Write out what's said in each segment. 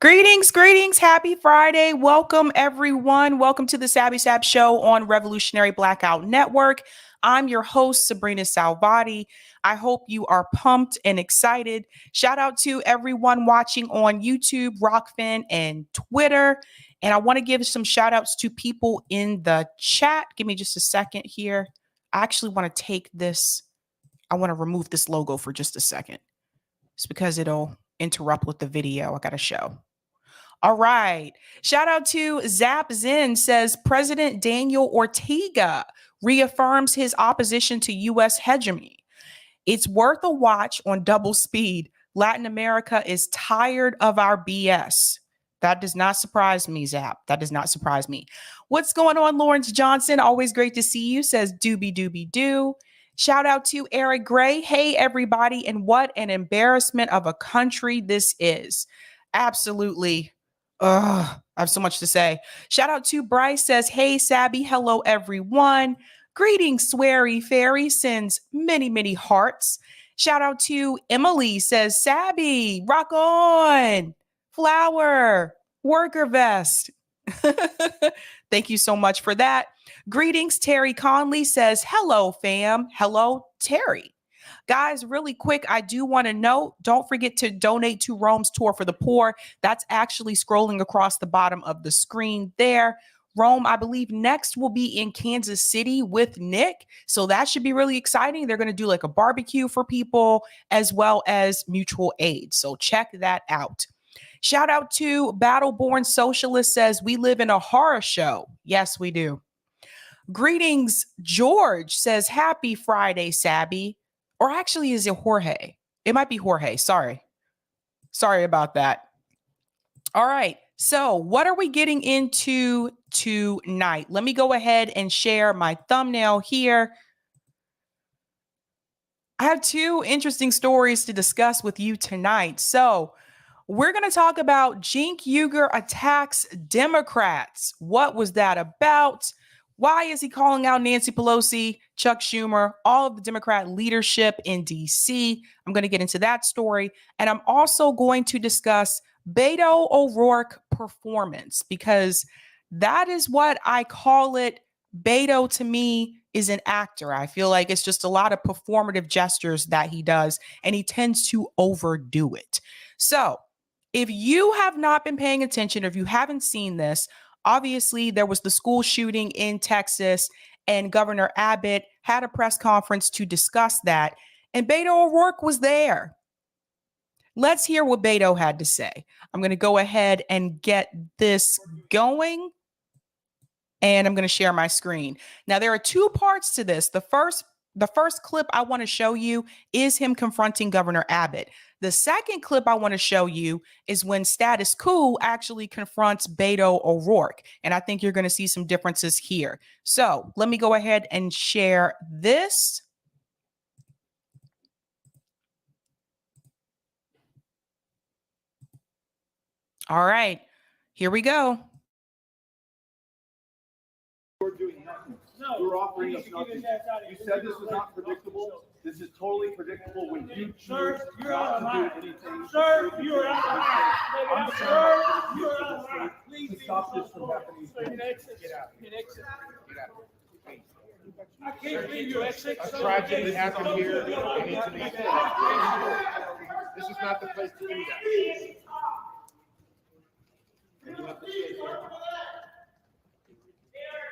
Greetings, greetings. Happy Friday. Welcome, everyone. Welcome to the Sabby Sab Show on Revolutionary Blackout Network. I'm your host, Sabrina Salvati. I hope you are pumped and excited. Shout out to everyone watching on YouTube, Rockfin, and Twitter. And I want to give some shout outs to people in the chat. Give me just a second here. I actually want to take this. I want to remove this logo for just a second. It's because it'll interrupt with the video I got to show. All right. Shout out to Zap Zen says President Daniel Ortega reaffirms his opposition to U.S. hegemony. It's worth a watch on double speed. Latin America is tired of our BS. That does not surprise me, Zap. That does not surprise me. What's going on, Lawrence Johnson? Always great to see you, says doobie doobie doo. Shout out to Eric Gray. Hey, everybody. And what an embarrassment of a country this is. Absolutely. I have so much to say. Shout out to Bryce says, hey, Sabby. Hello, everyone. Greetings, Sweary Fairy sends many, many hearts. Shout out to Emily says, Sabby, rock on. Flower, worker vest. Thank you so much for that. Greetings, Terry Conley says, hello, fam. Hello, Terry. Guys, really quick, I do want to note, don't forget to donate to Rome's Tour for the Poor. That's actually scrolling across the bottom of the screen there. Rome, I believe next will be in Kansas City with Nick. So that should be really exciting. They're going to do like a barbecue for people as well as mutual aid. So check that out. Shout out to Battleborn Socialist says, we live in a horror show. Yes, we do. Greetings, George says, happy Friday, Sabby. Or actually, is it Jorge? It might be Jorge. Sorry about that. All right. So what are we getting into tonight? Let me go ahead and share my thumbnail here. I have two interesting stories to discuss with you tonight. So we're going to talk about Cenk Uygur attacks Democrats. What was that about? Why is he calling out Nancy Pelosi, Chuck Schumer, all of the Democrat leadership in DC? I'm going to get into that story. And I'm also going to discuss Beto O'Rourke performance, because that is what I call it. Beto, to me, is an actor. I feel like it's just a lot of performative gestures that he does, and he tends to overdo it. So if you have not been paying attention, or if you haven't seen this, obviously there was the school shooting in Texas, and Governor Abbott had a press conference to discuss that, and Beto O'Rourke was there. Let's hear what Beto had to say. I'm going to go ahead and get this going, and I'm going to share my screen. Now, there are two parts to this. The first clip I want to show you is him confronting Governor Abbott. The second clip I want to show you is when Status Quo actually confronts Beto O'Rourke. And I think you're going to see some differences here. So let me go ahead and share this. All right, here we go. You're offering us nothing. You said this was not predictable. This is totally predictable when you choose not to do anything. Sir, you're out of line. Sir, you're out of line. Please stop this from happening. Get out. I can't believe you exit. A tragedy happened here. We need to leave. This is not the place to do that.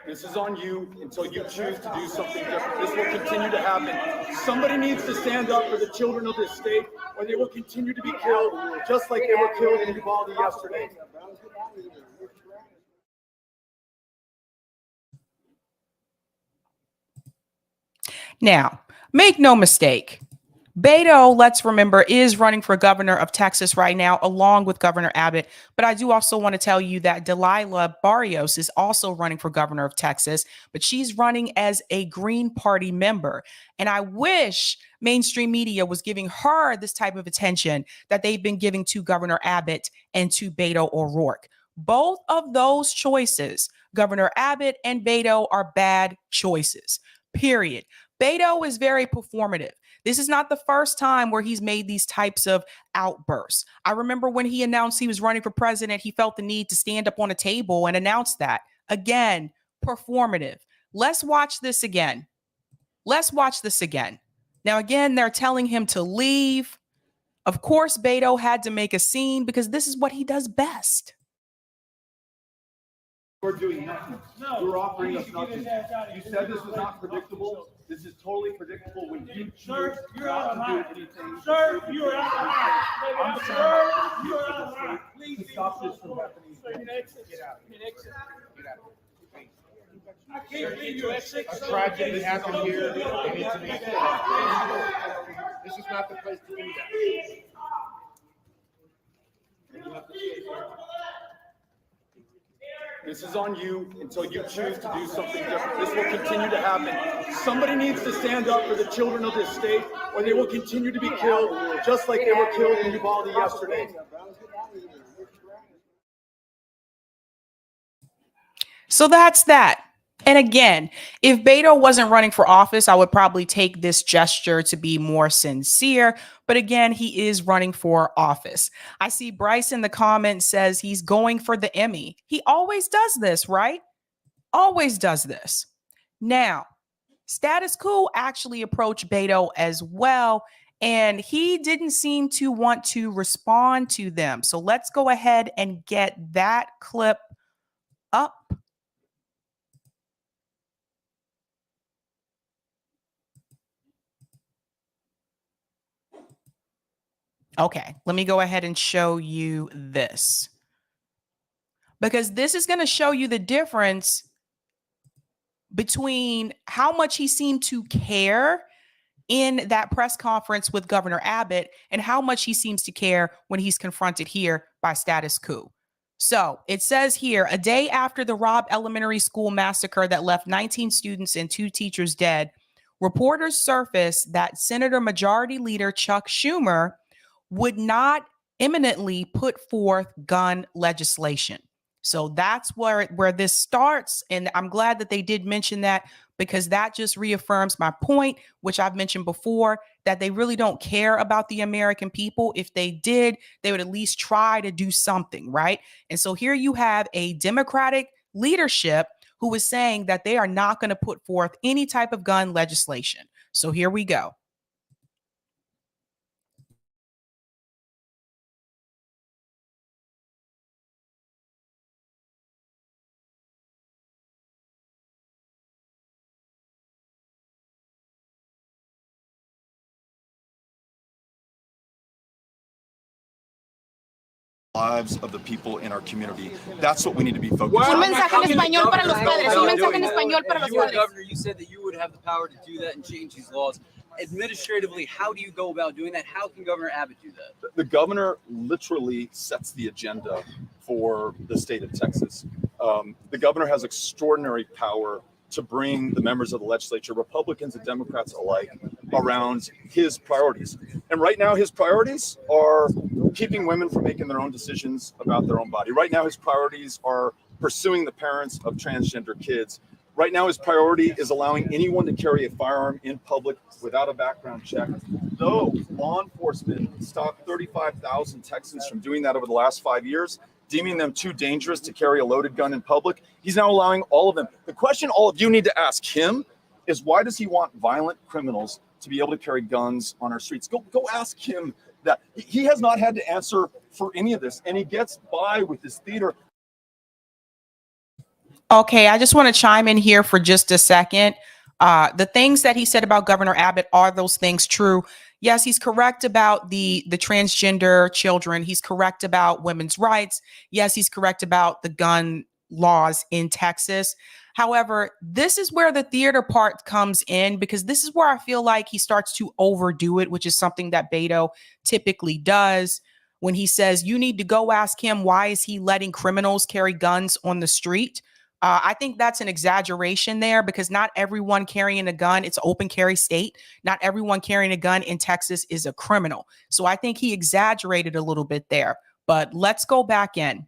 This is on you until you choose to do something different. This will continue to happen. Somebody needs to stand up for the children of this state, or they will continue to be killed, just like they were killed in Uvalde yesterday. Now, make no mistake. Beto, let's remember, is running for governor of Texas right now, along with Governor Abbott. But I do also want to tell you that Delilah Barrios is also running for governor of Texas, but she's running as a Green Party member. And I wish mainstream media was giving her this type of attention that they've been giving to Governor Abbott and to Beto O'Rourke. Both of those choices, Governor Abbott and Beto, are bad choices, period. Beto is very performative. This is not the first time where he's made these types of outbursts. I remember when he announced he was running for president, he felt the need to stand up on a table and announce that. Again, performative. Let's watch this again. Let's watch this again. Now, again, they're telling him to leave. Of course, Beto had to make a scene because this is what he does best. We're doing nothing. You're offering us nothing. You said this was not predictable. This is totally predictable when you choose not to do anything. Sir, you are out of line. Sir, you are out of line. Please stop this from happening. Get out. I can't believe you at 6. A tragedy happened here. They need to make it. This is not the place to do that. This is on you until you choose to do something different. This will continue to happen. Somebody needs to stand up for the children of this state, or they will continue to be killed, just like they were killed in Uvalde yesterday. So that's that. And again, if Beto wasn't running for office, I would probably take this gesture to be more sincere. But again, he is running for office. I see Bryce in the comments says he's going for the Emmy. He always does this, right? Always does this. Now, Status Quo actually approached Beto as well, and he didn't seem to want to respond to them. So let's go ahead and get that clip up. Okay, let me go ahead and show you this, because this is going to show you the difference between how much he seemed to care in that press conference with Governor Abbott and how much he seems to care when he's confronted here by Status Quo. So it says here, a day after the Robb Elementary School massacre that left 19 students and 2 teachers dead, reporters surfaced that Senator Majority Leader Chuck Schumer would not imminently put forth gun legislation. So that's where this starts. And I'm glad that they did mention that, because that just reaffirms my point, which I've mentioned before, that they really don't care about the American people. If they did, they would at least try to do something, right? And so here you have a Democratic leadership who is saying that they are not going to put forth any type of gun legislation. So here we go. Lives of the people in our community. That's what we need to be focused on. Un mensaje en español para los padres. Un mensaje en español para los If you were padres. governor, you said that you would have the power to do that and change these laws. Administratively, how do you go about doing that? How can Governor Abbott do that? The governor literally sets the agenda for the state of Texas. The governor has extraordinary power to bring the members of the legislature, Republicans and Democrats alike, around his priorities. And right now, his priorities are keeping women from making their own decisions about their own body. Right now, his priorities are pursuing the parents of transgender kids. Right now, his priority is allowing anyone to carry a firearm in public without a background check. Though law enforcement stopped 35,000 Texans from doing that over the last 5 years, deeming them too dangerous to carry a loaded gun in public, he's now allowing all of them. The question all of you need to ask him is, why does he want violent criminals to be able to carry guns on our streets? Go ask him that. He has not had to answer for any of this, and he gets by with this theater. Okay, I just want to chime in here for just a second. The things that he said about Governor Abbott, are those things true? Yes, he's correct about the transgender children. He's correct about women's rights. Yes, he's correct about the gun laws in Texas. However, this is where the theater part comes in, because this is where I feel like he starts to overdo it, which is something that Beto typically does. When he says, you need to go ask him, why is he letting criminals carry guns on the street? I think that's an exaggeration there, because not everyone carrying a gun, it's open carry state. Not everyone carrying a gun in Texas is a criminal. So I think he exaggerated a little bit there, but let's go back in.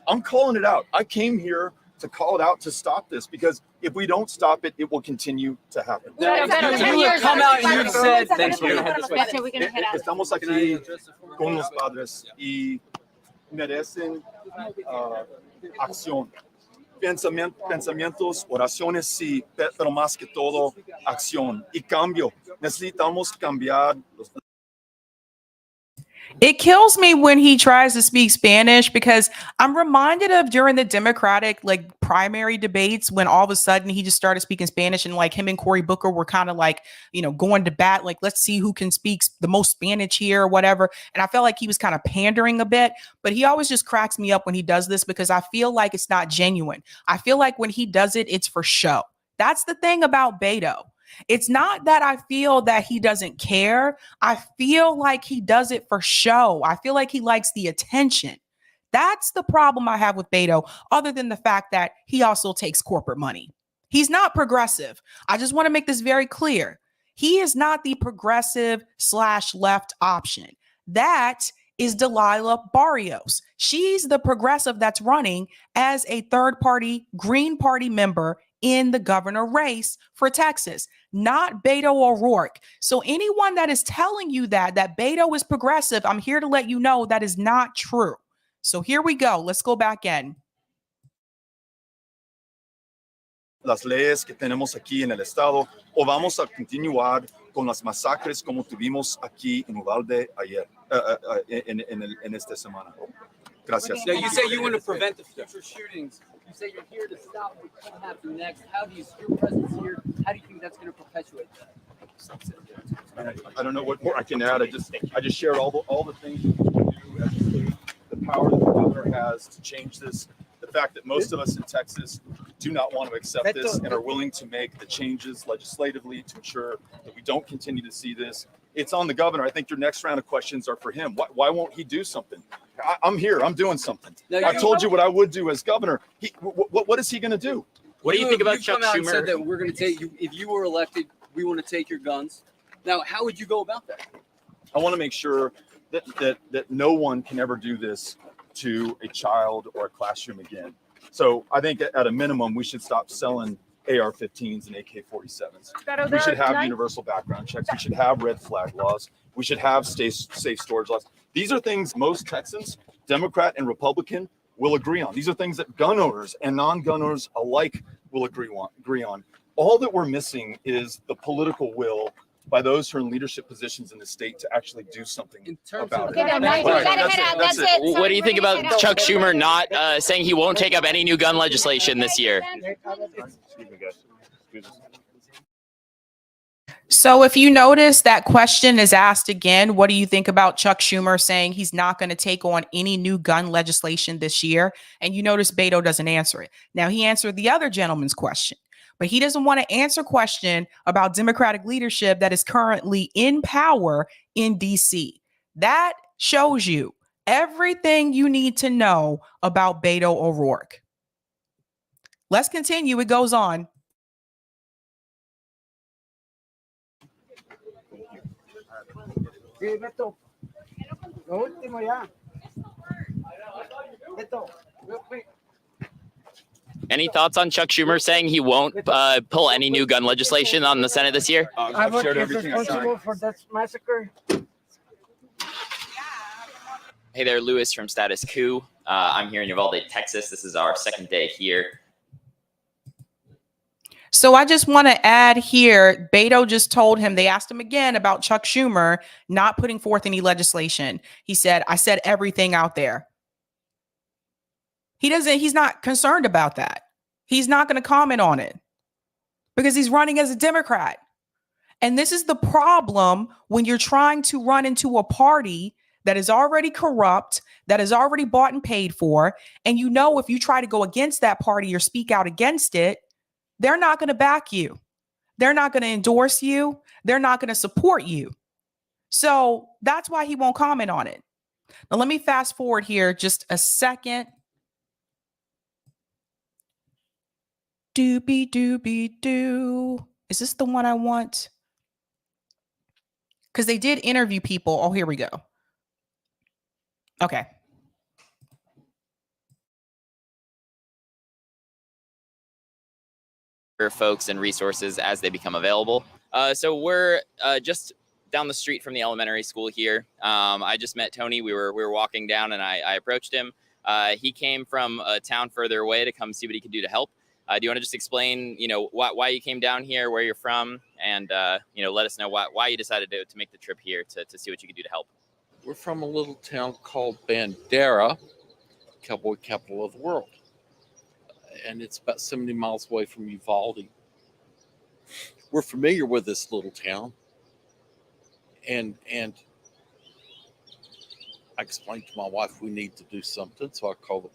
I'm calling it out. I came here to call it out to stop this, because if we don't stop it, it will continue to happen. Now, you have come out and you've said, thanks, we're gonna head this way. Estamos aquí con los padres y merecen acción. Pensamientos, oraciones, sí, pero más que todo, acción y cambio. Necesitamos cambiar. It kills me when he tries to speak Spanish, because I'm reminded of during the Democratic primary debates when all of a sudden he just started speaking Spanish, and him and Cory Booker were kind of going to bat, let's see who can speak the most Spanish here or whatever. And I felt like he was kind of pandering a bit, but he always just cracks me up when he does this, because I feel like it's not genuine. I feel like when he does it, it's for show. That's the thing about Beto. It's not that I feel that he doesn't care. I feel like he does it for show. I feel like he likes the attention. That's the problem I have with Beto, other than the fact that he also takes corporate money. He's not progressive. I just want to make this very clear. He is not the progressive/left option. That is Delilah Barrios. She's the progressive that's running as a third party Green Party member in the governor race for Texas, not Beto O'Rourke. So anyone that is telling you that Beto is progressive, I'm here to let you know that is not true. So here we go. Let's go back in. Las leyes que tenemos aquí en el estado, o vamos a continuar con las masacres como tuvimos aquí en Uvalde ayer, en esta semana. Gracias. Now, you say you want to prevent the future shootings. You say you're here to stop what can happen next. How do you, your presence here, how do you think that's going to perpetuate that? I don't know what more I can add. I just shared all the things we can do as a state, the power that the governor has to change this, the fact that most of us in Texas do not want to accept this and are willing to make the changes legislatively to ensure that we don't continue to see this. It's on the governor. I think your next round of questions are for him. Why won't he do something? I'm here. I'm doing something. I told you what I would do as governor. What is he going to do? What do you think about Chuck Schumer? Said that we're going to take you, if you were elected, we want to take your guns. Now, how would you go about that? I want to make sure that no one can ever do this to a child or a classroom again. So I think at a minimum, we should stop selling AR-15s and AK-47s. We should have universal background checks. We should have red flag laws. We should have safe storage laws. These are things most Texans, Democrat and Republican, will agree on. These are things that gun owners and non-gun owners alike will agree on. All that we're missing is the political will by those who are in leadership positions in the state to actually do something about it. That's it. What do you think about Chuck Schumer not saying he won't take up any new gun legislation this year? So if you notice, that question is asked again, what do you think about Chuck Schumer saying he's not going to take on any new gun legislation this year? And you notice Beto doesn't answer it. Now, he answered the other gentleman's question, but he doesn't want to answer a question about Democratic leadership that is currently in power in DC. That shows you everything you need to know about Beto O'Rourke. Let's continue. It goes on. Sí, Beto. Lo último ya. Beto, real quick. Any thoughts on Chuck Schumer saying he won't pull any new gun legislation on the Senate this year? I've shared everything. Responsible for that massacre. Hey there, Lewis from Status Quo. I'm here in Uvalde, Texas. This is our second day here. So I just want to add here, Beto just told him, they asked him again about Chuck Schumer not putting forth any legislation. He said, I said everything out there. He's not concerned about that. He's not going to comment on it because he's running as a Democrat. And this is the problem when you're trying to run into a party that is already corrupt, that is already bought and paid for. And you know, if you try to go against that party or speak out against it, they're not going to back you. They're not going to endorse you. They're not going to support you. So that's why he won't comment on it. Now, let me fast forward here just a second. Doobie doobie doo. Is this the one I want? Because they did interview people. Oh, here we go. Okay. folks and resources as they become available. So we're just down the street from the elementary school here. I just met Tony. We were walking down, and I approached him. He came from a town further away to come see what he could do to help. Do you want to just explain, why you came down here, where you're from, and let us know why you decided to make the trip here to see what you could do to help? We're from a little town called Bandera, cowboy capital of the world, and it's about 70 miles away from Uvalde. We're familiar with this little town, and I explained to my wife we need to do something, so I called the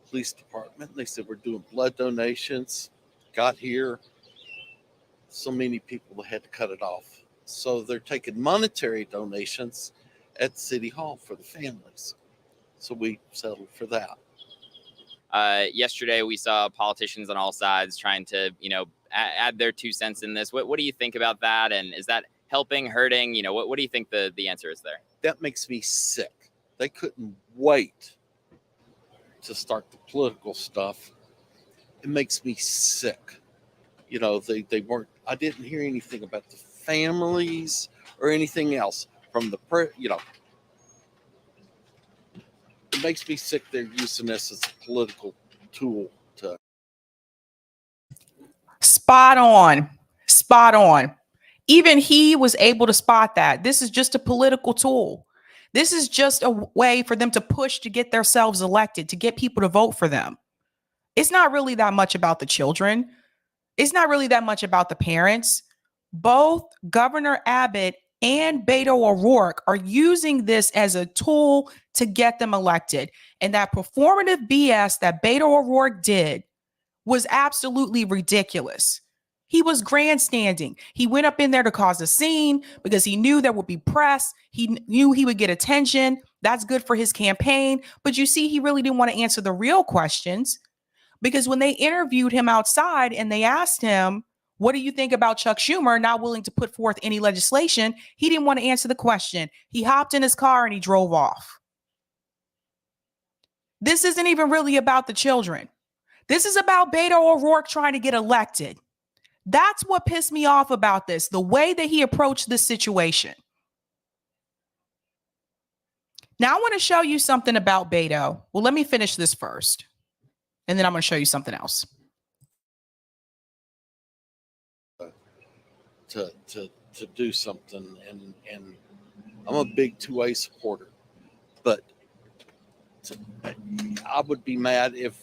police department. They said we're doing blood donations. Got here, so many people they had to cut it off. So they're taking monetary donations at City Hall for the families. So we settled for that. Yesterday, we saw politicians on all sides trying to, add their 2 cents in this. What do you think about that? And is that helping, hurting? What do you think the answer is there? That makes me sick. They couldn't wait to start the political stuff. It makes me sick. They weren't, I didn't hear anything about the families or anything else from the, it makes me sick they're using this as a political tool to. Spot on. Spot on. Even he was able to spot that. This is just a political tool. This is just a way for them to push to get themselves elected, to get people to vote for them. It's not really that much about the children. It's not really that much about the parents. Both Governor Abbott and Beto O'Rourke are using this as a tool to get them elected. And that performative BS that Beto O'Rourke did was absolutely ridiculous. He was grandstanding. He went up in there to cause a scene because he knew there would be press. He knew he would get attention. That's good for his campaign. But you see, he really didn't want to answer the real questions, because when they interviewed him outside and they asked him, what do you think about Chuck Schumer not willing to put forth any legislation? He didn't want to answer the question. He hopped in his car and he drove off. This isn't even really about the children. This is about Beto O'Rourke trying to get elected. That's what pissed me off about this, the way that he approached this situation. Now I want to show you something about Beto. Well, let me finish this first, and then I'm going to show you something else. To do something, and I'm a big 2A supporter, but I would be mad if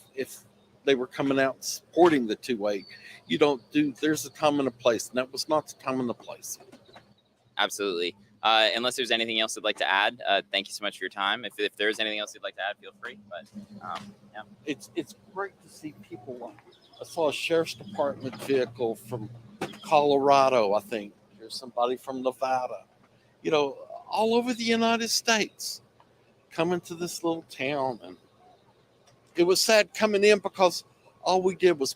they were coming out supporting the 2A. There's a time and a place, and that was not the time and the place. Absolutely. Unless there's anything else you'd like to add, thank you so much for your time. If there's anything else you'd like to add, feel free. But yeah, it's great to see people. I saw a sheriff's department vehicle from Colorado. I think there's somebody from Nevada. All over the United States, coming to this little town, and it was sad coming in because all we did was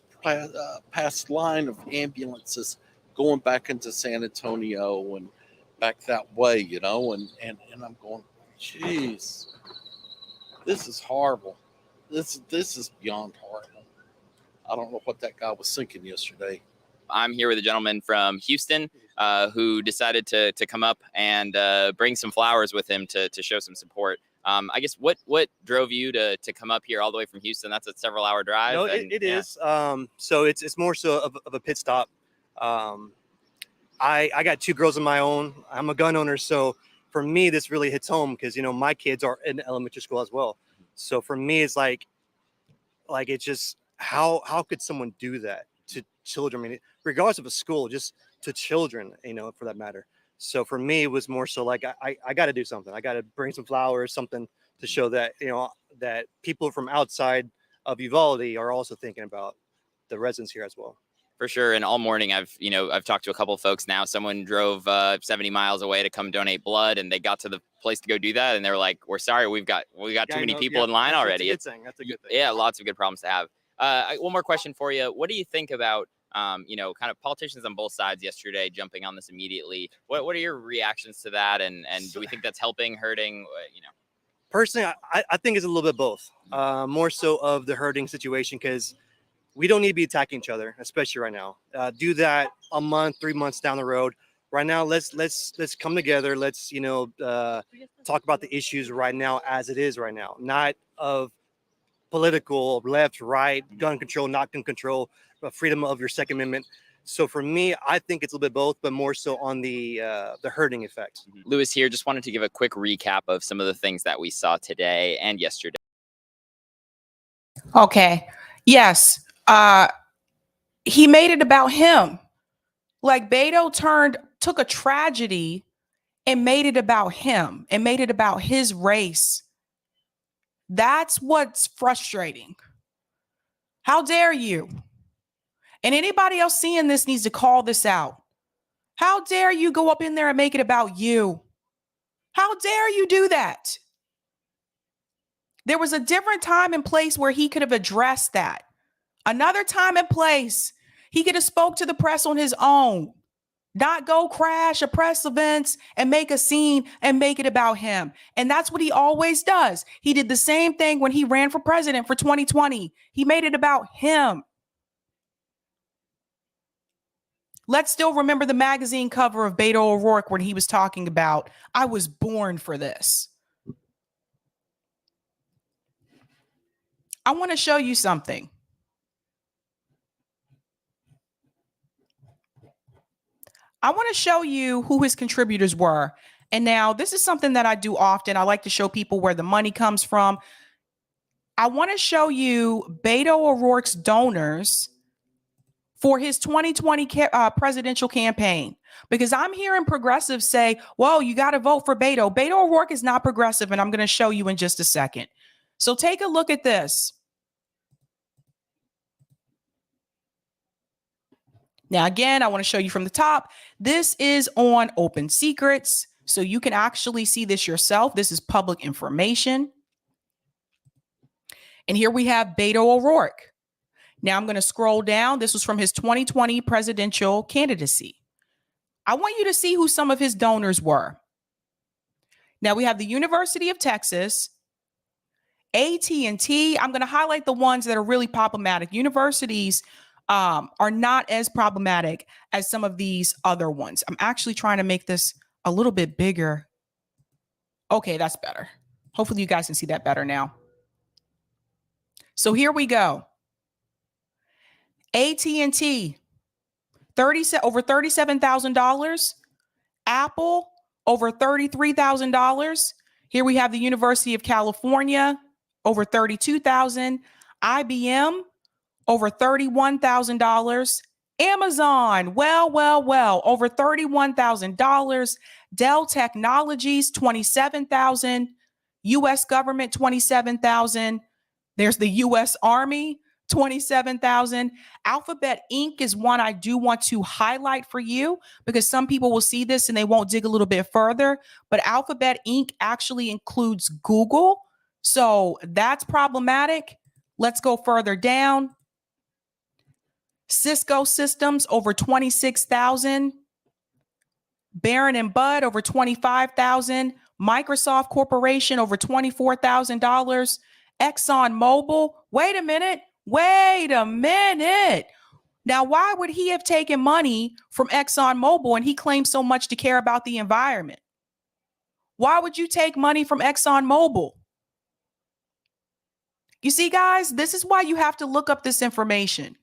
pass line of ambulances going back into San Antonio and back that way, and I'm going, geez, this is horrible. This is beyond horrible. I don't know what that guy was thinking yesterday. I'm here with a gentleman from Houston who decided to come up and bring some flowers with him to show some support. I guess what drove you to come up here all the way from Houston? That's a several hour drive. No, it is. So it's more so of a pit stop. I got 2 girls of my own. I'm a gun owner, so for me this really hits home because my kids are in elementary school as well. So for me it's like it's just how could someone do that to children? I mean, regardless of a school, just to children, for that matter. So for me, it was more so like I got to do something. I got to bring some flowers, something to show that that people from outside of Uvalde are also thinking about the residents here as well. For sure. And all morning, I've talked to a couple of folks now. Someone drove 70 miles away to come donate blood, and they got to the place to go do that, and they were like, "We're sorry, we've got too many people in line already." That's a good thing. That's a good thing. Yeah, lots of good problems to have. One more question for you. What do you think about kind of politicians on both sides yesterday jumping on this immediately? What are your reactions to that? And do we think that's helping, hurting? Personally, I think it's a little bit both. More so of the hurting situation because we don't need to be attacking each other, especially right now. Do that a month, 3 months down the road. Right now, let's come together. Let's talk about the issues right now as it is right now, not of political left, right, gun control, not gun control, freedom of your Second Amendment. So for me, I think it's a little bit both, but more so on the herding effect. Lewis here, just wanted to give a quick recap of some of the things that we saw today and yesterday. Okay. Yes. He made it about him. Like Beto took a tragedy and made it about him and made it about his race. That's what's frustrating. How dare you? And anybody else seeing this needs to call this out. How dare you go up in there and make it about you? How dare you do that? There was a different time and place where he could have addressed that. Another time and place, he could have spoke to the press on his own, not go crash a press events and make a scene and make it about him. And that's what he always does. He did the same thing when he ran for president for 2020. He made it about him. Let's still remember the magazine cover of Beto O'Rourke when he was talking about, I was born for this. I want to show you something. I want to show you who his contributors were. And now this is something that I do often. I like to show people where the money comes from. I want to show you Beto O'Rourke's donors for his 2020 presidential campaign, because I'm hearing progressives say, well, you got to vote for Beto. Beto O'Rourke is not progressive, and I'm going to show you in just a second. So take a look at this. Now, again, I want to show you from the top. This is on Open Secrets, so you can actually see this yourself. This is public information. And here we have Beto O'Rourke. Now I'm going to scroll down. This was from his 2020 presidential candidacy. I want you to see who some of his donors were. Now we have the University of Texas, AT&T. I'm going to highlight the ones that are really problematic. Universities are not as problematic as some of these other ones. I'm actually trying to make this a little bit bigger. Okay, that's better. Hopefully you guys can see that better now. So here we go. AT&T, over $37,000. Apple, over $33,000. Here we have the University of California, over $32,000. IBM, over $31,000. Amazon, well, over $31,000. Dell Technologies, $27,000. U.S. government, $27,000. There's the U.S. Army, $27,000. Alphabet Inc. is one I do want to highlight for you because some people will see this and they won't dig a little bit further. But Alphabet Inc. actually includes Google. So that's problematic. Let's go further down. Cisco Systems, over $26,000. Barron and Bud, over $25,000. Microsoft Corporation, over $24,000. ExxonMobil, wait a minute. Now, why would he have taken money from ExxonMobil and he claims so much to care about the environment? Why would you take money from ExxonMobil? You see, guys, this is why you have to look up this information.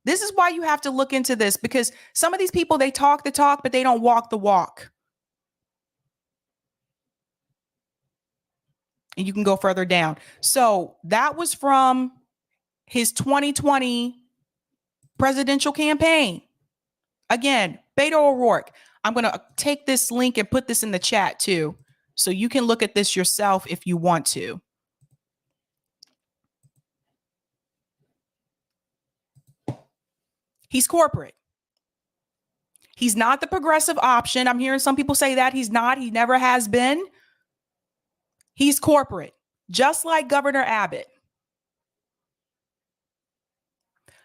This is why you have to look into this, because some of these people, they talk the talk, but they don't walk the walk. And you can go further down. So that was from his 2020 presidential campaign. Again, Beto O'Rourke. I'm going to take this link and put this in the chat too, so you can look at this yourself if you want to. He's corporate. He's not the progressive option. I'm hearing some people say that he's not. He never has been. He's corporate, just like Governor Abbott.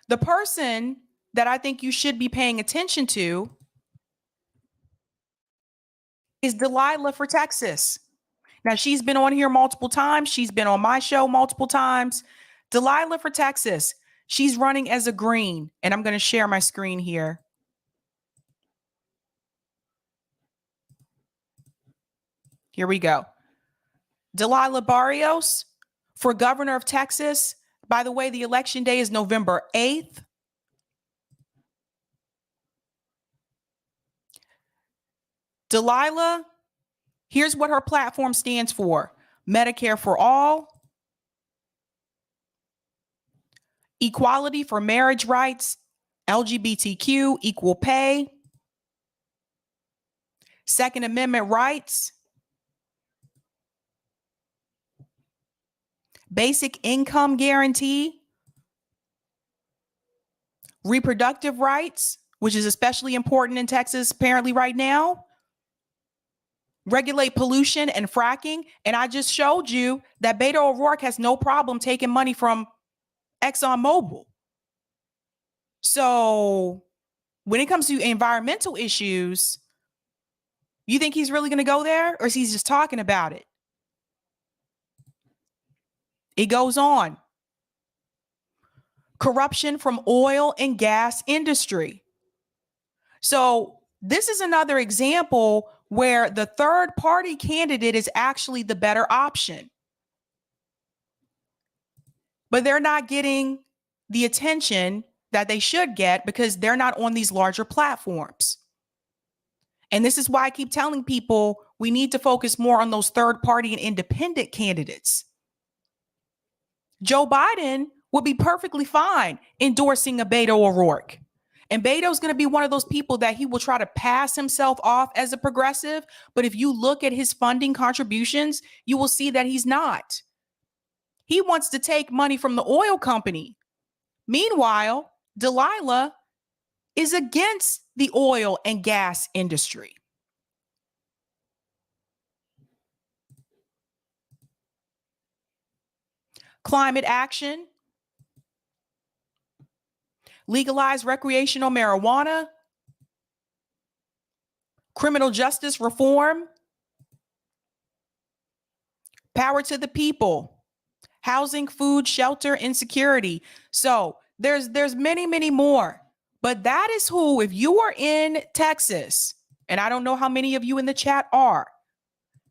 The person that I think you should be paying attention to is Delilah for Texas. Now, she's been on here multiple times. She's been on my show multiple times. Delilah for Texas. She's running as a green, and I'm going to share my screen here. Here we go. Delilah Barrios for governor of Texas. By the way, the election day is November 8th. Delilah, here's what her platform stands for: Medicare for all, equality for marriage rights, LGBTQ, equal pay, Second Amendment rights, basic income guarantee, reproductive rights, which is especially important in Texas apparently right now, regulate pollution and fracking. And I just showed you that Beto O'Rourke has no problem taking money from ExxonMobil. So when it comes to environmental issues, you think he's really going to go there, or is he just talking about it? It goes on. Corruption from oil and gas industry. So this is another example where the third party candidate is actually the better option. But they're not getting the attention that they should get because they're not on these larger platforms. And this is why I keep telling people we need to focus more on those third party and independent candidates. Joe Biden would be perfectly fine endorsing a Beto O'Rourke. And Beto's going to be one of those people that he will try to pass himself off as a progressive. But if you look at his funding contributions, you will see that he's not. He wants to take money from the oil company. Meanwhile, Delilah is against the oil and gas industry. Climate action, legalize recreational marijuana, criminal justice reform, power to the people, housing, food, shelter, insecurity. So there's many, many more. But that is who, if you are in Texas, and I don't know how many of you in the chat are,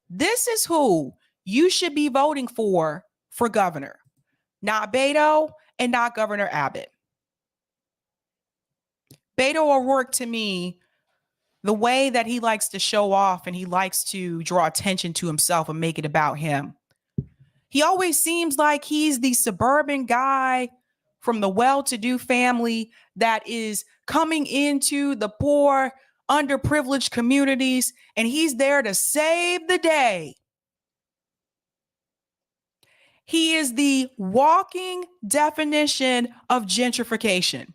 this is who you should be voting for governor. Not Beto and not Governor Abbott. Beto O'Rourke, to me, the way that he likes to show off and he likes to draw attention to himself and make it about him. He always seems like he's the suburban guy from the well-to-do family that is coming into the poor, underprivileged communities, and he's there to save the day. He is the walking definition of gentrification.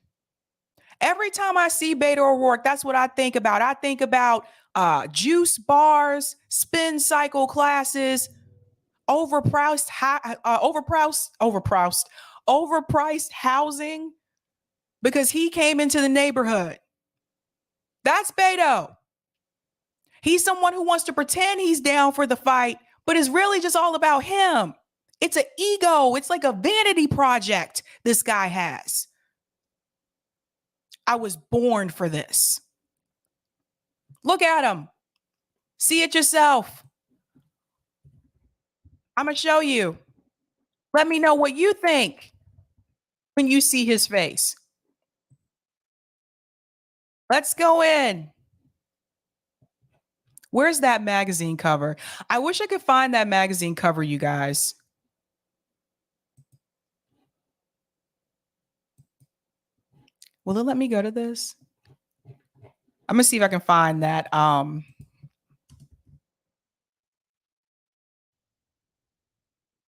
Every time I see Beto O'Rourke, that's what I think about. I think about juice bars, spin cycle classes, overpriced housing, because he came into the neighborhood. That's Beto. He's someone who wants to pretend he's down for the fight, but it's really just all about him. It's an ego. It's like a vanity project this guy has. I was born for this. Look at him. See it yourself. I'm going to show you. Let me know what you think when you see his face. Let's go in. Where's that magazine cover? I wish I could find that magazine cover, you guys. Will it let me go to this? I'm gonna see if I can find that.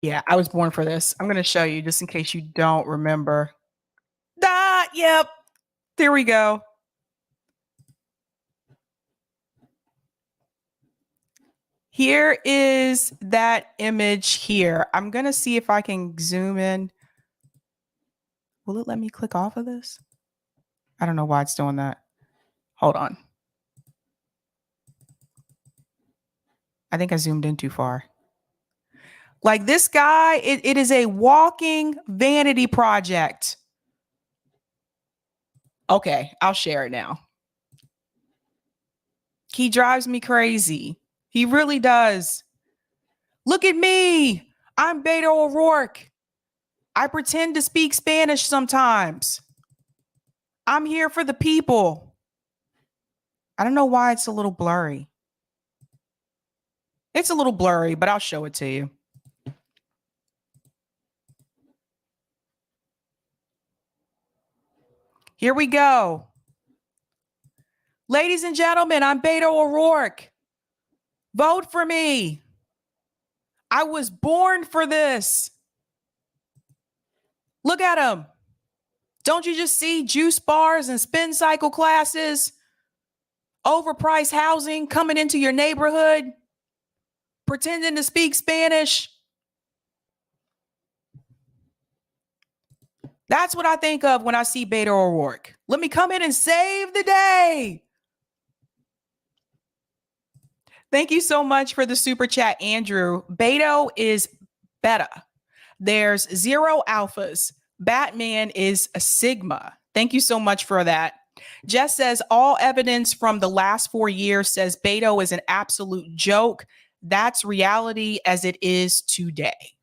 Yeah, I was born for this. I'm gonna show you just in case you don't remember. Yep. There we go. Here is that image here. I'm gonna see if I can zoom in. Will it let me click off of this? I don't know why it's doing that. Hold on. I think I zoomed in too far. Like this guy, it is a walking vanity project. Okay, I'll share it now. He drives me crazy. He really does. Look at me. I'm Beto O'Rourke. I pretend to speak Spanish sometimes. I'm here for the people. I don't know why it's a little blurry. It's a little blurry, but I'll show it to you. Here we go. Ladies and gentlemen, I'm Beto O'Rourke. Vote for me. I was born for this. Look at him. Don't you just see juice bars and spin cycle classes? Overpriced housing coming into your neighborhood? Pretending to speak Spanish? That's what I think of when I see Beto O'Rourke. Let me come in and save the day. Thank you so much for the super chat, Andrew. Beto is beta. There's 0 alphas. Batman is a sigma. Thank you so much for that. Jess says, all evidence from the last 4 years says Beto is an absolute joke. That's reality as it is today.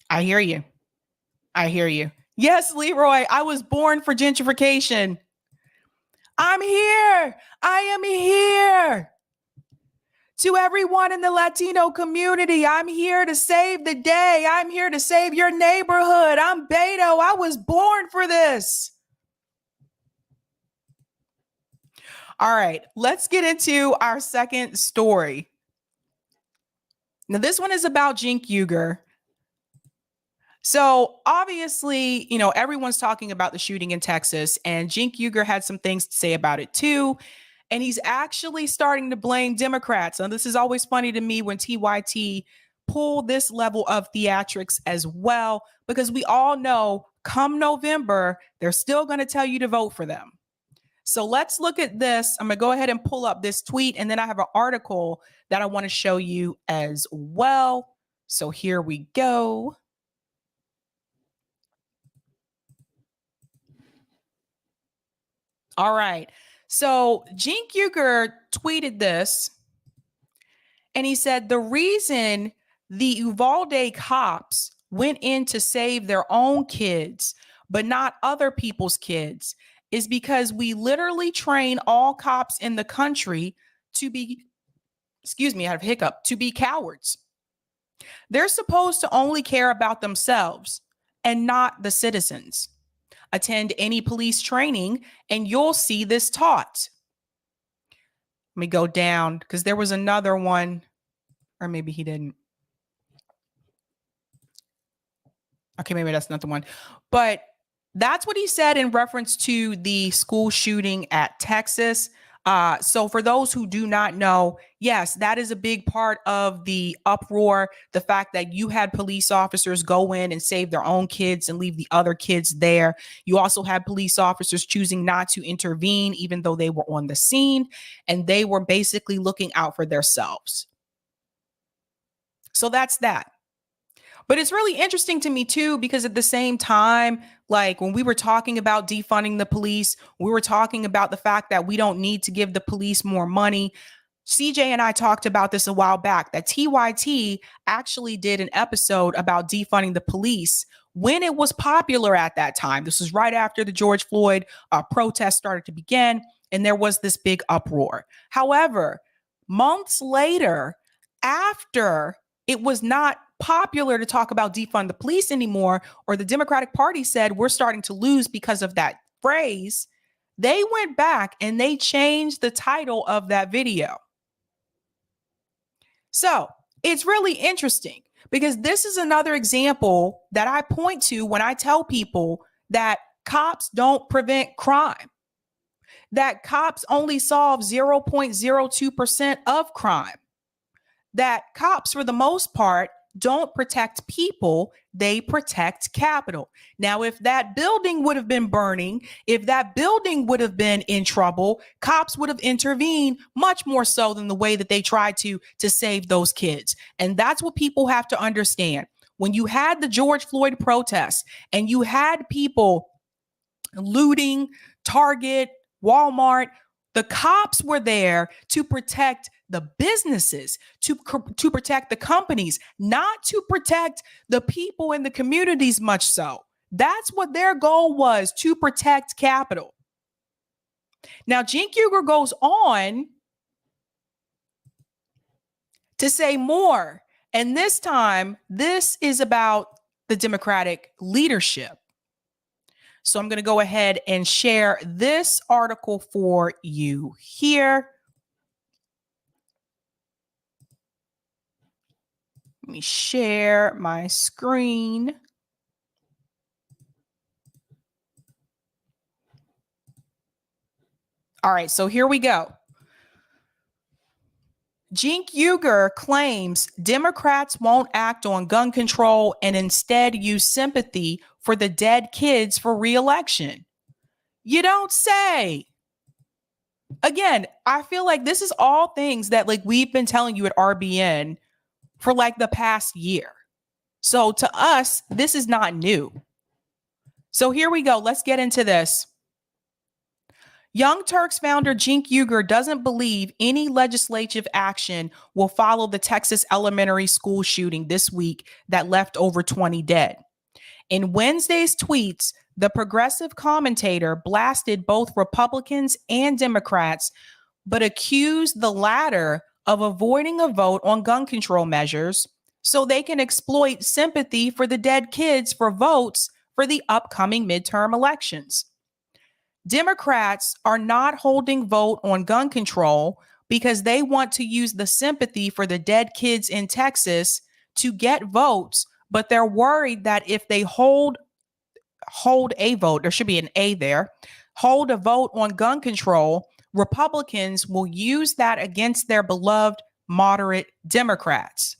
I hear you. I hear you. Yes, Leroy, I was born for gentrification. I'm here. I am here. To everyone in the Latino community, I'm here to save the day. I'm here to save your neighborhood. I'm Beto. I was born for this. All right, let's get into our second story. Now, this one is about Cenk Uygur. So obviously, you know, everyone's talking about the shooting in Texas, and Cenk Uygur had some things to say about it too. And he's actually starting to blame Democrats. And this is always funny to me when TYT pull this level of theatrics as well, because we all know come November, they're still going to tell you to vote for them. So let's look at this. I'm going to go ahead and pull up this tweet, and then I have an article that I want to show you as well. So here we go. All right. So Cenk Uygur tweeted this, and he said, the reason the Uvalde cops went in to save their own kids, but not other people's kids, is because we literally train all cops in the country to be, excuse me, I have a hiccup, to be cowards. They're supposed to only care about themselves and not the citizens. Attend any police training and you'll see this taught. Let me go down because there was another one, or maybe he didn't. Okay, maybe that's not the one. But that's what he said in reference to the school shooting at Texas. So for those who do not know, yes, that is a big part of the uproar. The fact that you had police officers go in and save their own kids and leave the other kids there. You also had police officers choosing not to intervene, even though they were on the scene, and they were basically looking out for themselves. So that's that. But it's really interesting to me too, because at the same time, like when we were talking about defunding the police, we were talking about the fact that we don't need to give the police more money. CJ and I talked about this a while back, that TYT actually did an episode about defunding the police when it was popular at that time. This was right after the George Floyd protest started to begin, and there was this big uproar. However, months later, after it was not popular to talk about defund the police anymore, or the Democratic Party said we're starting to lose because of that phrase, they went back and they changed the title of that video. So it's really interesting because this is another example that I point to when I tell people that cops don't prevent crime, that cops only solve 0.02% of crime, that cops, for the most part, don't protect people, they protect capital. Now, if that building would have been burning, if that building would have been in trouble, cops would have intervened much more so than the way that they tried to save those kids. And that's what people have to understand. When you had the George Floyd protests and you had people looting, Target, Walmart. The cops were there to protect the businesses, to protect the companies, not to protect the people in the communities much so. That's what their goal was, to protect capital. Now, Cenk Uygur goes on to say more. And this time, this is about the Democratic leadership. So I'm going to go ahead and share this article for you here. Let me share my screen. All right, so here we go. Cenk Uygur claims Democrats won't act on gun control and instead use sympathy for the dead kids for re-election. You don't say. Again, I feel like this is all things that like we've been telling you at RBN for like the past year. So to us, this is not new. So here we go. Let's get into this. Young Turks founder Cenk Uygur doesn't believe any legislative action will follow the Texas elementary school shooting this week that left over 20 dead. In Wednesday's tweets, the progressive commentator blasted both Republicans and Democrats, but accused the latter of avoiding a vote on gun control measures so they can exploit sympathy for the dead kids for votes for the upcoming midterm elections. Democrats are not holding vote on gun control because they want to use the sympathy for the dead kids in Texas to get votes, but they're worried that if they hold a vote, there should be an A there, hold a vote on gun control, Republicans will use that against their beloved moderate Democrats.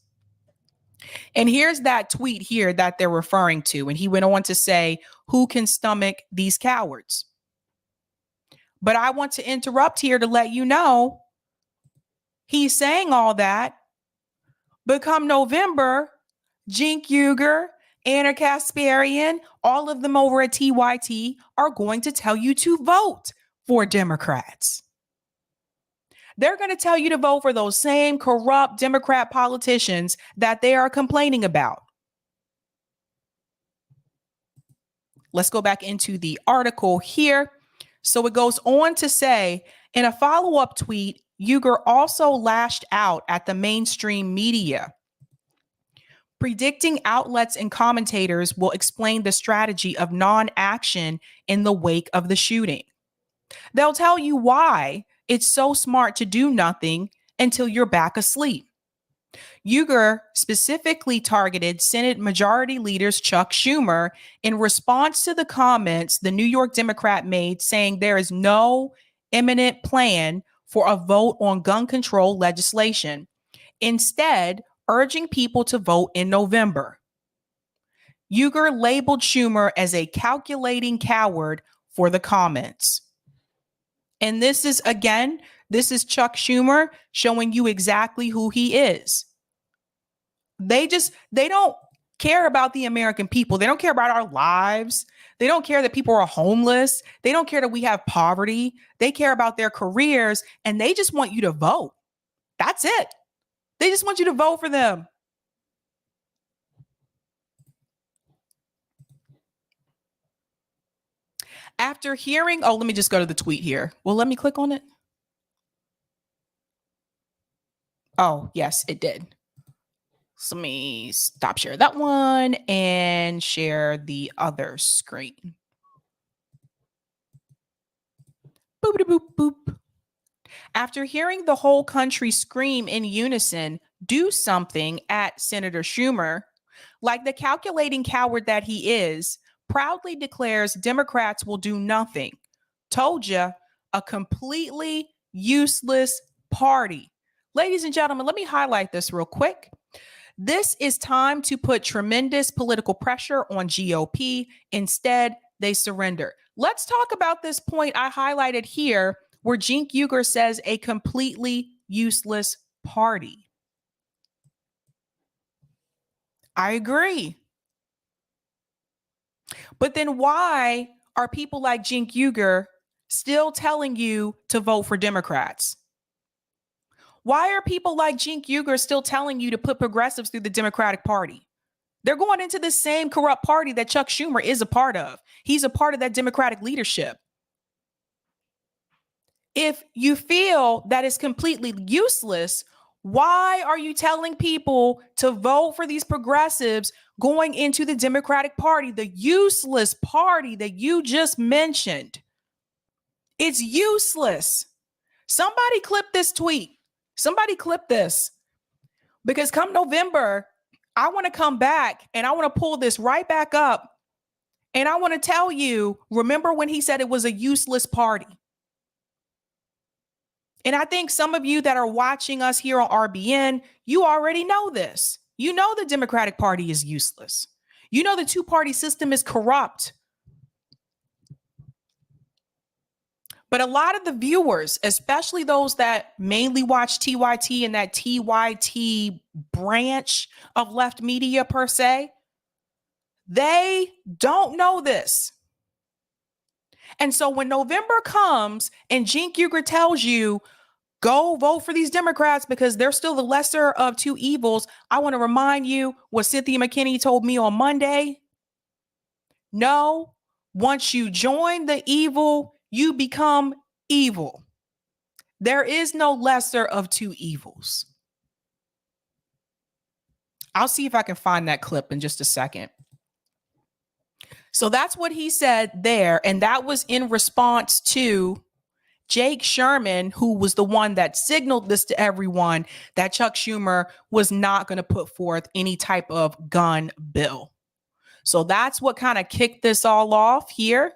And here's that tweet here that they're referring to. And he went on to say, who can stomach these cowards? But I want to interrupt here to let you know he's saying all that. But come November, Cenk Uygur, Anna Kasparian, all of them over at TYT are going to tell you to vote for Democrats. They're going to tell you to vote for those same corrupt Democrat politicians that they are complaining about. Let's go back into the article here. So it goes on to say, in a follow-up tweet, Uygur also lashed out at the mainstream media, predicting outlets and commentators will explain the strategy of non-action in the wake of the shooting. They'll tell you why it's so smart to do nothing until you're back asleep. Uygur specifically targeted Senate Majority Leader Chuck Schumer in response to the comments the New York Democrat made, saying there is no imminent plan for a vote on gun control legislation, instead urging people to vote in November. Uygur labeled Schumer as a calculating coward for the comments. And this is Chuck Schumer showing you exactly who he is. They don't care about the American people. They don't care about our lives. They don't care that people are homeless. They don't care that we have poverty. They care about their careers, and they just want you to vote. That's it. They just want you to vote for them. After hearing, let me just go to the tweet here. Well, let me click on it. Oh, yes, it did. So let me stop sharing that one and share the other screen. Boop, boop, boop. After hearing the whole country scream in unison, do something at Senator Schumer, like the calculating coward that he is, proudly declares Democrats will do nothing. Told ya, a completely useless party. Ladies and gentlemen, let me highlight this real quick. This is time to put tremendous political pressure on GOP. Instead, they surrender. Let's talk about this point I highlighted here where Cenk Uygur says a completely useless party. I agree. But then why are people like Cenk Uygur still telling you to vote for Democrats? Why are people like Cenk Uygur still telling you to put progressives through the Democratic Party? They're going into the same corrupt party that Chuck Schumer is a part of. He's a part of that Democratic leadership. If you feel that is completely useless, why are you telling people to vote for these progressives going into the Democratic Party, the useless party that you just mentioned? It's useless. Somebody clip this tweet. Somebody clip this. Because come November, I want to come back and I want to pull this right back up. And I want to tell you, remember when he said it was a useless party? And I think some of you that are watching us here on RBN, you already know this. You know the Democratic Party is useless. You know the two-party system is corrupt. But a lot of the viewers, especially those that mainly watch TYT and that TYT branch of left media per se, they don't know this. And so when November comes and Cenk Uygur tells you, go vote for these Democrats because they're still the lesser of two evils, I want to remind you what Cynthia McKinney told me on Monday. No, once you join the evil, you become evil. There is no lesser of two evils. I'll see if I can find that clip in just a second. So that's what he said there. And that was in response to Jake Sherman, who was the one that signaled this to everyone that Chuck Schumer was not going to put forth any type of gun bill. So that's what kind of kicked this all off here.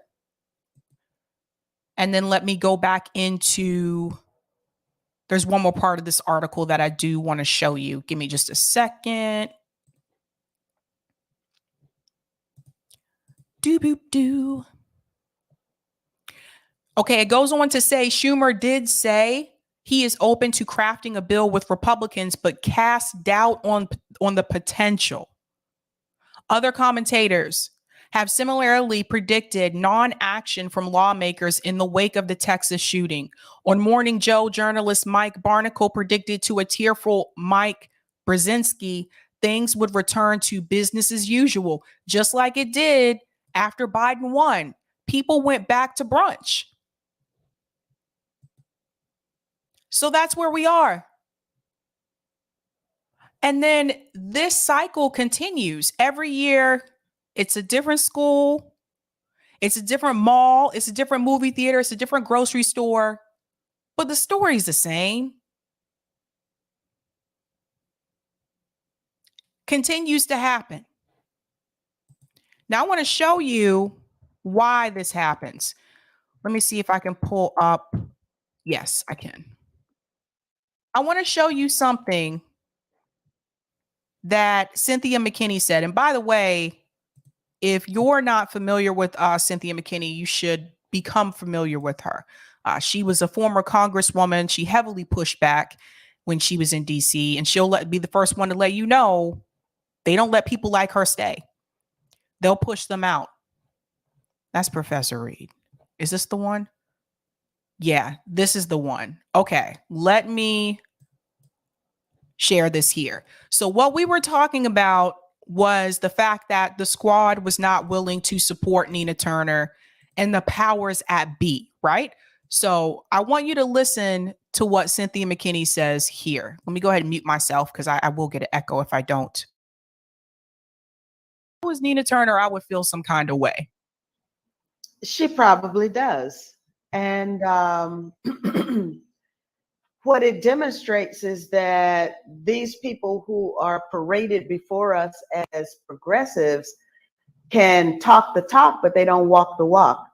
And then let me go back into, there's one more part of this article that I do want to show you. Give me just a second. Doo-boop-doo. Okay, it goes on to say Schumer did say he is open to crafting a bill with Republicans, but cast doubt on the potential. Other commentators have similarly predicted non-action from lawmakers in the wake of the Texas shooting. On Morning Joe, journalist Mike Barnicle predicted to a tearful Mike Brzezinski things would return to business as usual, just like it did after Biden won. People went back to brunch. So that's where we are. And then this cycle continues. Every year, it's a different school. It's a different mall. It's a different movie theater. It's a different grocery store. But the story's the same. Continues to happen. Now, I want to show you why this happens. Let me see if I can pull up. Yes, I can. I want to show you something that Cynthia McKinney said. And by the way, if you're not familiar with Cynthia McKinney, you should become familiar with her. She was a former congresswoman. She heavily pushed back when she was in DC, and she'll be the first one to let you know they don't let people like her stay. They'll push them out. That's Professor Reed. Is this the one? Yeah, this is the one. Okay, let me share this here. So what we were talking about was the fact that the squad was not willing to support Nina Turner and the powers at be, right? So I want you to listen to what Cynthia McKinney says here. Let me go ahead and mute myself because I will get an echo if I don't. If it was Nina Turner, I would feel some kind of way. She probably does. And what it demonstrates is that these people who are paraded before us as progressives can talk the talk, but they don't walk the walk.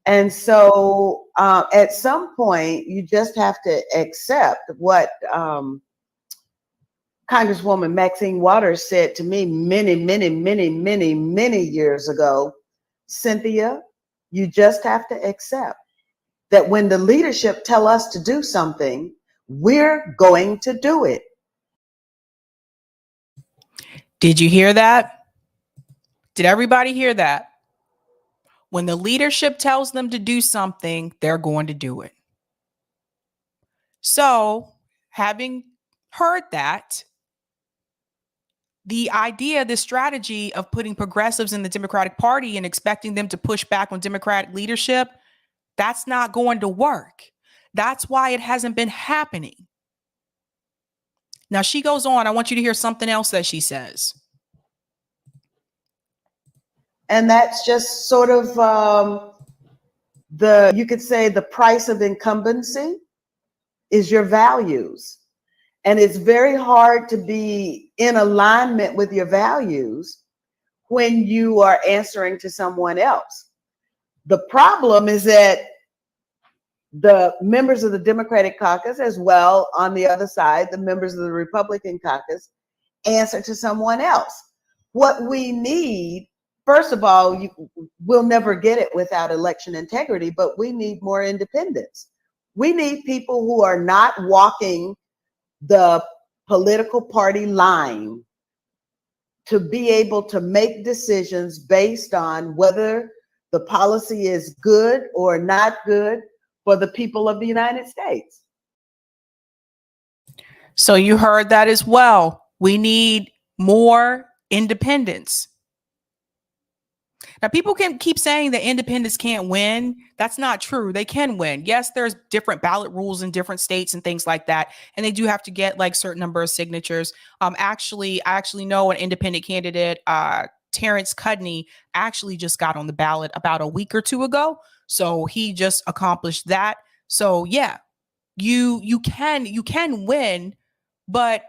And so at some point, you just have to accept what Congresswoman Maxine Waters said to me many years ago. Cynthia, you just have to accept that when the leadership tell us to do something, we're going to do it. Did you hear that? Did everybody hear that? When the leadership tells them to do something, they're going to do it. So, having heard that, the idea, the strategy of putting progressives in the Democratic Party and expecting them to push back on Democratic leadership, that's not going to work. That's why it hasn't been happening. Now, she goes on. I want you to hear something else that she says. And that's just sort of you could say the price of incumbency is your values. And it's very hard to be in alignment with your values when you are answering to someone else. The problem is that the members of the Democratic caucus, as well on the other side, the members of the Republican caucus, answer to someone else. What we need, first of all, we'll never get it without election integrity, but we need more independence. We need people who are not walking the political party line to be able to make decisions based on whether the policy is good or not good for the people of the United States. So you heard that as well. We need more independence. Now, people can keep saying that independents can't win. That's not true. They can win. Yes, there's different ballot rules in different states and things like that. And they do have to get like certain number of signatures. I actually know an independent candidate, Terrence Cudney, actually just got on the ballot about a week or two ago. So he just accomplished that. So yeah, you can win, but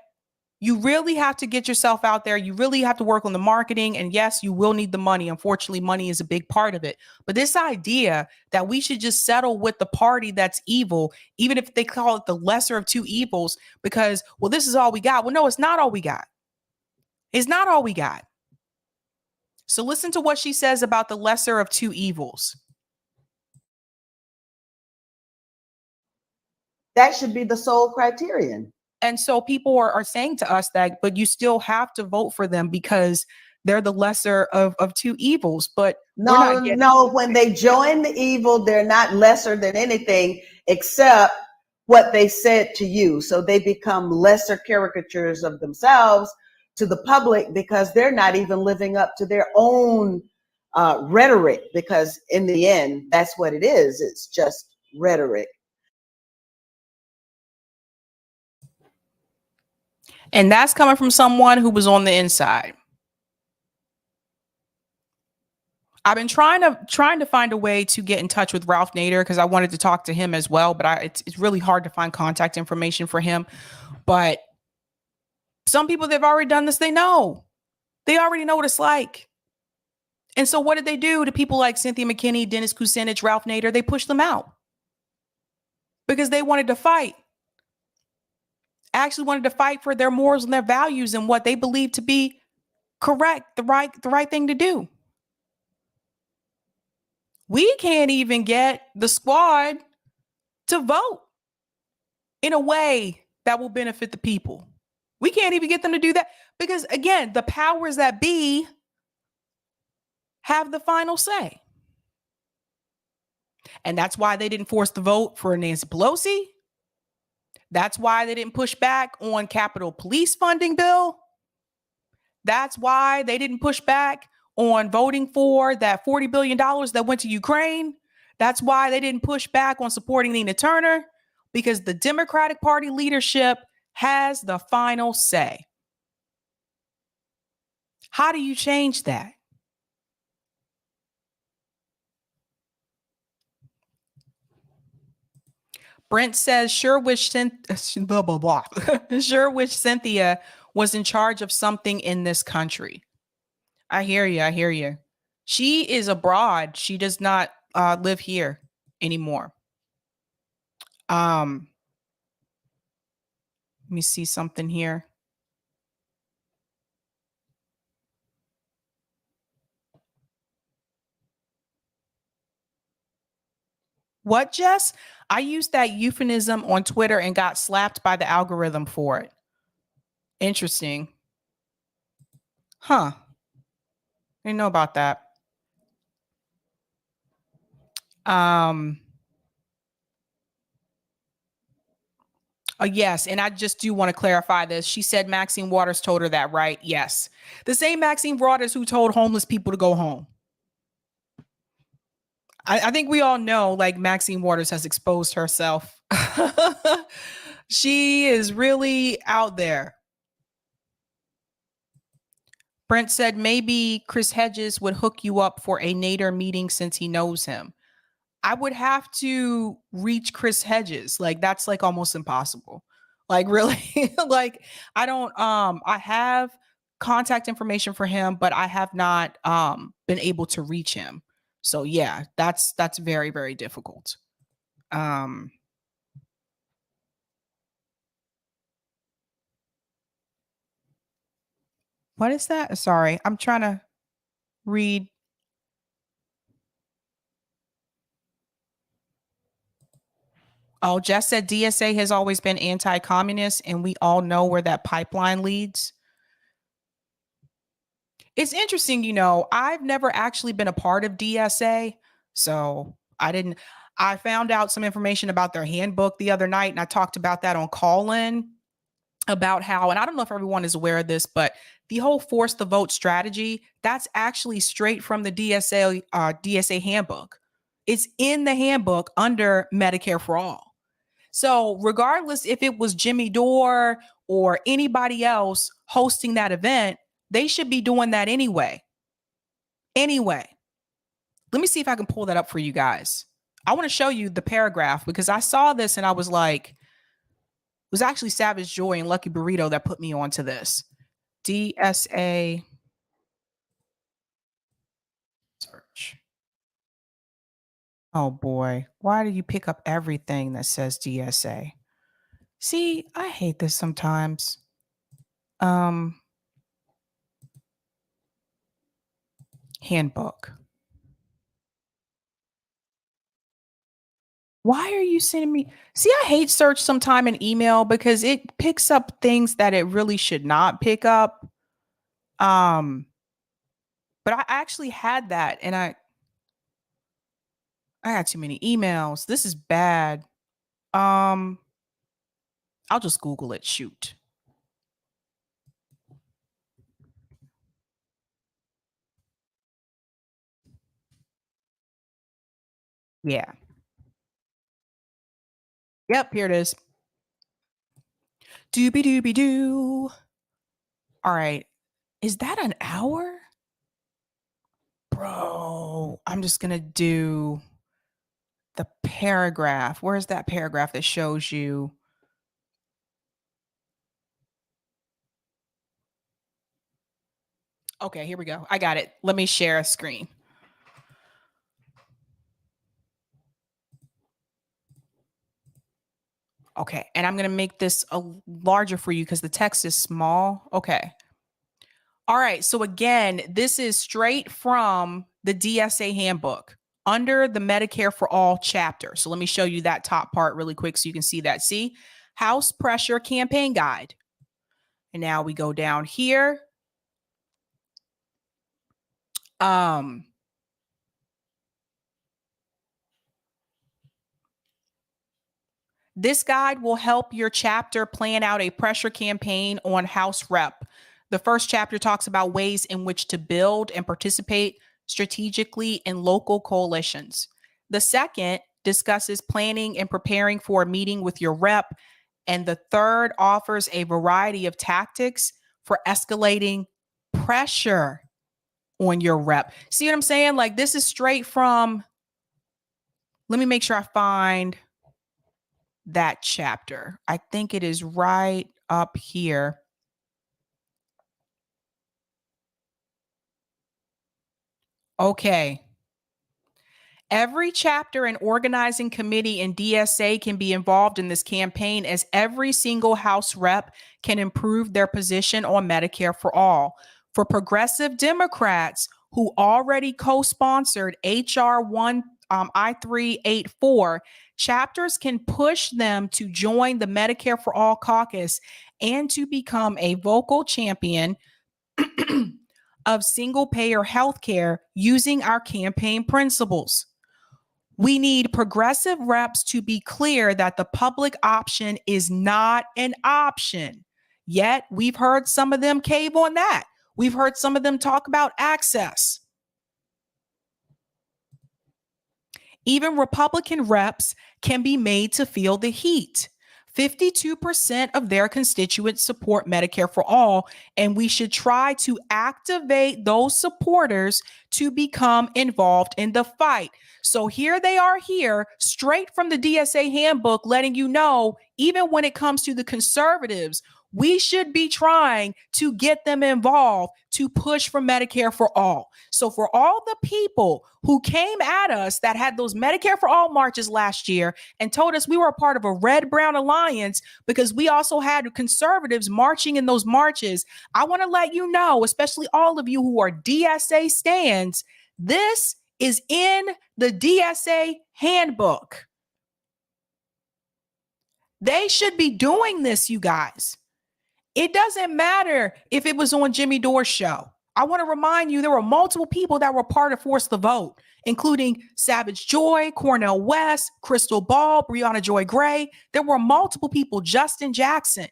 you really have to get yourself out there. You really have to work on the marketing. And yes, you will need the money. Unfortunately, money is a big part of it. But this idea that we should just settle with the party that's evil, even if they call it the lesser of two evils, because, well, this is all we got. Well, no, it's not all we got. It's not all we got. So listen to what she says about the lesser of two evils. That should be the sole criterion. And so people are saying to us that, but you still have to vote for them because they're the lesser of two evils. But no, when they join the evil, they're not lesser than anything except what they said to you. So they become lesser caricatures of themselves to the public because they're not even living up to their own rhetoric, because in the end, that's what it is. It's just rhetoric. And that's coming from someone who was on the inside. I've been trying to find a way to get in touch with Ralph Nader because I wanted to talk to him as well, but it's really hard to find contact information for him. But some people, they've already done this. They already know what it's like. And so what did they do to people like Cynthia McKinney, Dennis Kucinich, Ralph Nader? They pushed them out because they wanted to fight. Actually wanted to fight for their morals and their values and what they believe to be correct, the right thing to do. We can't even get the squad to vote in a way that will benefit the people. We can't even get them to do that because, again, the powers that be have the final say. And that's why they didn't force the vote for Nancy Pelosi. That's why they didn't push back on Capitol Police funding bill. That's why they didn't push back on voting for that $40 billion that went to Ukraine. That's why they didn't push back on supporting Nina Turner, because the Democratic Party leadership has the final say. How do you change that? Brent says, sure wish blah, blah, blah. Sure wish Cynthia was in charge of something in this country. I hear you. She is abroad. She does not live here anymore. Let me see something here. What, Jess? I used that euphemism on Twitter and got slapped by the algorithm for it. Interesting. Huh. I didn't know about that. Yes, and I just do want to clarify this. She said Maxine Waters told her that, right? Yes. The same Maxine Waters who told homeless people to go home. I think we all know, like, Maxine Waters has exposed herself. She is really out there. Brent said maybe Chris Hedges would hook you up for a Nader meeting since he knows him. I would have to reach Chris Hedges. Like, that's like almost impossible. Like, really? Like, I have contact information for him, but I have not been able to reach him. So yeah, that's very, very difficult. What is that? Sorry, I'm trying to read. Oh, Jess said DSA has always been anti-communist, and we all know where that pipeline leads. It's interesting, I've never actually been a part of DSA, so I found out some information about their handbook the other night, and I talked about that on Call-In about how, and I don't know if everyone is aware of this, but the whole force the vote strategy, that's actually straight from the DSA handbook. It's in the handbook under Medicare for All. So regardless if it was Jimmy Dore or anybody else hosting that event, they should be doing that anyway. Anyway, let me see if I can pull that up for you guys. I want to show you the paragraph because I saw this and I was like, it was actually Savage Joy and Lucky Burrito that put me onto this. DSA search. Oh boy, why do you pick up everything that says DSA? See, I hate this sometimes. Handbook. Why are you sending me? See, I hate search sometime in email because it picks up things that it really should not pick up. But I actually had that and I got too many emails. This is bad. I'll just Google it. Shoot. Yeah. Yep, here it is. Doobie doobie doo. All right. Is that an hour? Bro, I'm just going to do the paragraph. Where's that paragraph that shows you? Okay, here we go. I got it. Let me share a screen. Okay, and I'm going to make this a larger for you because the text is small. Okay. All right, so again, this is straight from the DSA handbook under the Medicare for All chapter. So let me show you that top part really quick so you can see that. See, House Pressure Campaign Guide. And now we go down here. This guide will help your chapter plan out a pressure campaign on House Rep. The first chapter talks about ways in which to build and participate strategically in local coalitions. The second discusses planning and preparing for a meeting with your rep. And the third offers a variety of tactics for escalating pressure on your rep. See what I'm saying? Like, this is straight from, let me make sure I find that chapter. I think it is right up here. Okay. Every chapter and organizing committee in DSA can be involved in this campaign, as every single House rep can improve their position on Medicare for All. For progressive Democrats who already co-sponsored HR 1384, chapters can push them to join the Medicare for All caucus and to become a vocal champion of single-payer healthcare using our campaign principles. We need progressive reps to be clear that the public option is not an option. Yet we've heard some of them cave on that. We've heard some of them talk about access. Even Republican reps can be made to feel the heat. 52% of their constituents support Medicare for all, and we should try to activate those supporters to become involved in the fight. So here they are here, straight from the DSA handbook, letting you know, even when it comes to the conservatives, we should be trying to get them involved to push for Medicare for all. So for all the people who came at us that had those Medicare for all marches last year and told us we were a part of a red-brown alliance because we also had conservatives marching in those marches, I want to let you know, especially all of you who are DSA stands, this is in the DSA handbook. They should be doing this, you guys. It doesn't matter if it was on Jimmy Dore's show. I want to remind you, there were multiple people that were part of Force the Vote, including Savage Joy, Cornel West, Crystal Ball, Breonna Joy Gray. There were multiple people, Justin Jackson.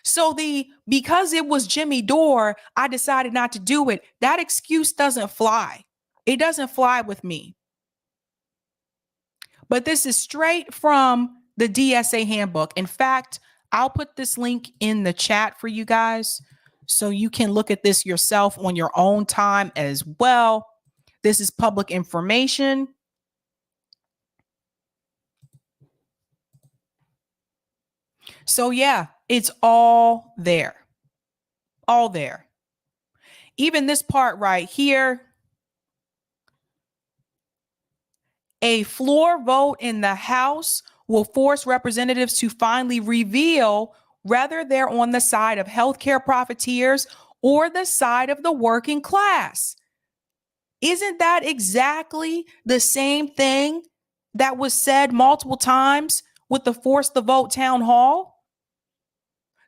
So because it was Jimmy Dore, I decided not to do it. That excuse doesn't fly. It doesn't fly with me. But this is straight from the DSA handbook. In fact, I'll put this link in the chat for you guys so you can look at this yourself on your own time as well. This is public information. So yeah, it's all there. All there. Even this part right here. A floor vote in the House will force representatives to finally reveal whether they're on the side of healthcare profiteers or the side of the working class. Isn't that exactly the same thing that was said multiple times with the Force the Vote town hall?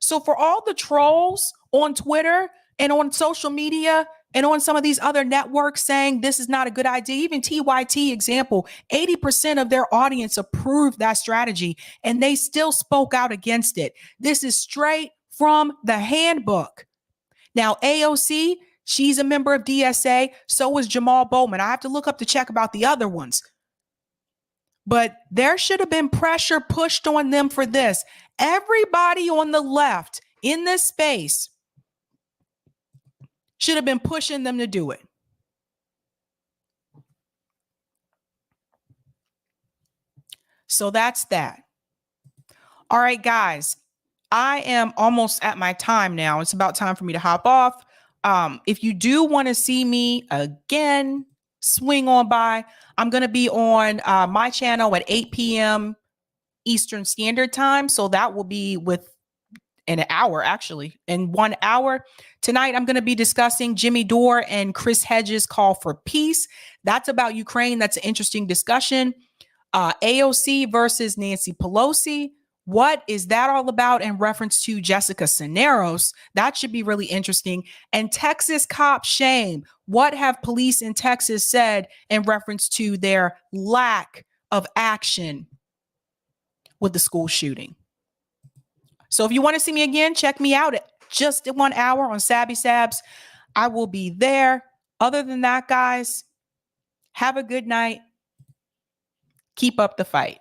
So for all the trolls on Twitter and on social media and on some of these other networks saying this is not a good idea, even TYT example, 80% of their audience approved that strategy and they still spoke out against it. This is straight from the handbook. Now, AOC, she's a member of DSA. So is Jamal Bowman. I have to look up to check about the other ones. But there should have been pressure pushed on them for this. Everybody on the left in this space should have been pushing them to do it. So that's that. All right, guys, I am almost at my time now. It's about time for me to hop off. If you do want to see me again, swing on by. I'm going to be on my channel at 8 p.m. Eastern Standard Time. So that will be in an hour, actually, in 1 hour. Tonight, I'm going to be discussing Jimmy Dore and Chris Hedges' call for peace. That's about Ukraine. That's an interesting discussion. AOC versus Nancy Pelosi. What is that all about in reference to Jessica Cisneros? That should be really interesting. And Texas cop shame. What have police in Texas said in reference to their lack of action with the school shooting? So if you want to see me again, check me out at just 1 hour on Sabby Sabs. I will be there. Other than that, guys, have a good night. Keep up the fight.